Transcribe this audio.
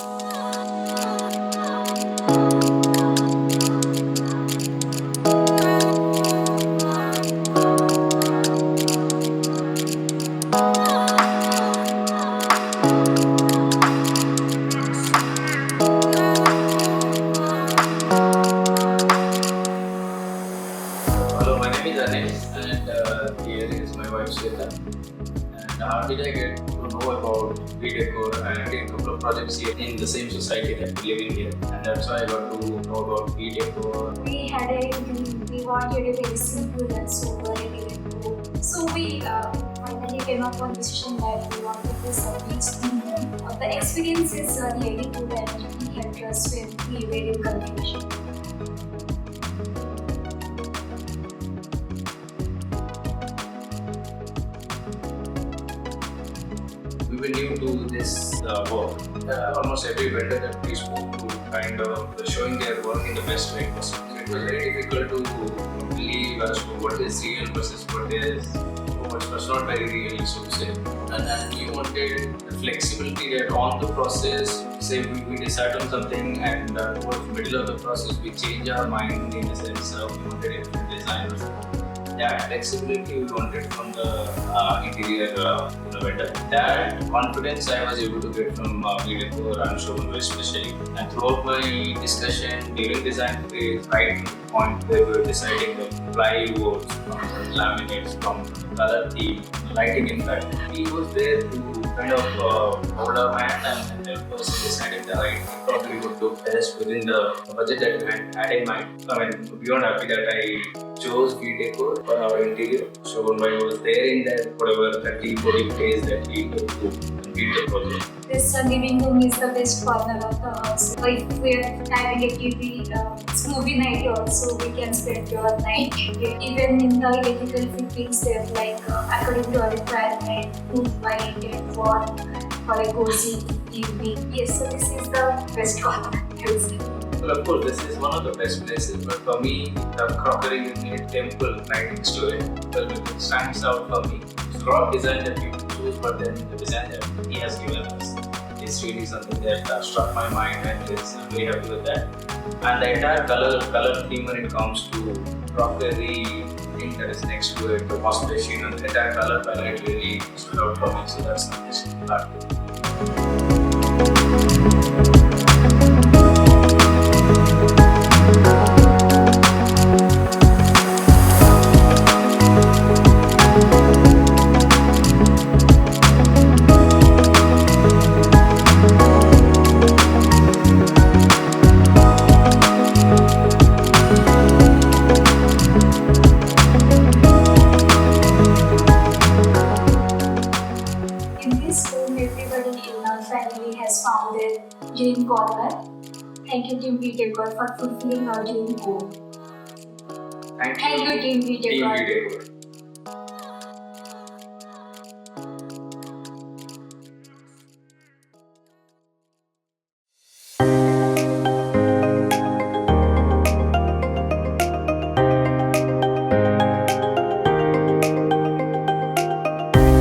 Hello, my name is Anish and here is my wife Sweta. And how did I get to know about V Decor? I did a couple of projects here in the same society that we live in here, and that's why I got to know about V Decor. We had a dream. We wanted a very simple and sober elegant home. So we finally came up on decision that we wanted this beach theme. The experience is really good and it helped us with the very confusion. We were new to this work. Almost every vendor that we spoke to kind of showing their work in the best way possible. So it was very difficult to believe as to what is real versus what was not very real, so to say. And then we wanted the flexibility that on the process, say we decide on something and towards the middle of the process we change our mind in the sense we wanted a different design or something. That flexibility we wanted from the interior vendor. That confidence I was able to get from V Decor and Showroom especially. And throughout my discussion during design phase, right to the point where we were deciding the plywoods, from the laminates, from the color theme, lighting in fact. He was there to kind of hold our hand and help us in deciding the right probably would look best within the budget that we had in mind. I mean, beyond happy that I chose V Decor for our interior. So when I was there in that whatever 30-40 days that we took to complete the project. This living room is the best corner of the house. So if we are having a TV movie night also, we can spend your night. Even in the electrical fittings, they're like according to our requirement, wood, white and warm for a cozy evening. Yes, so this is the best corner. Well, of course, this is one of the best places, but for me, the crockery unit temple right next to it, well, it stands out for me. It's a lot of design that people choose, but then the design that he has given us is really something that struck my mind, and I'm very happy with that. And the entire color theme when it comes to crockery thing that is next to it, the wash machine, and the entire color palette really stood out for me. So that's nice part. Everybody in our family has found their dream corner. Thank you, Team V Decor, for fulfilling our dream goal. Thank you, Thank you, Team V Decor. Team V Decor.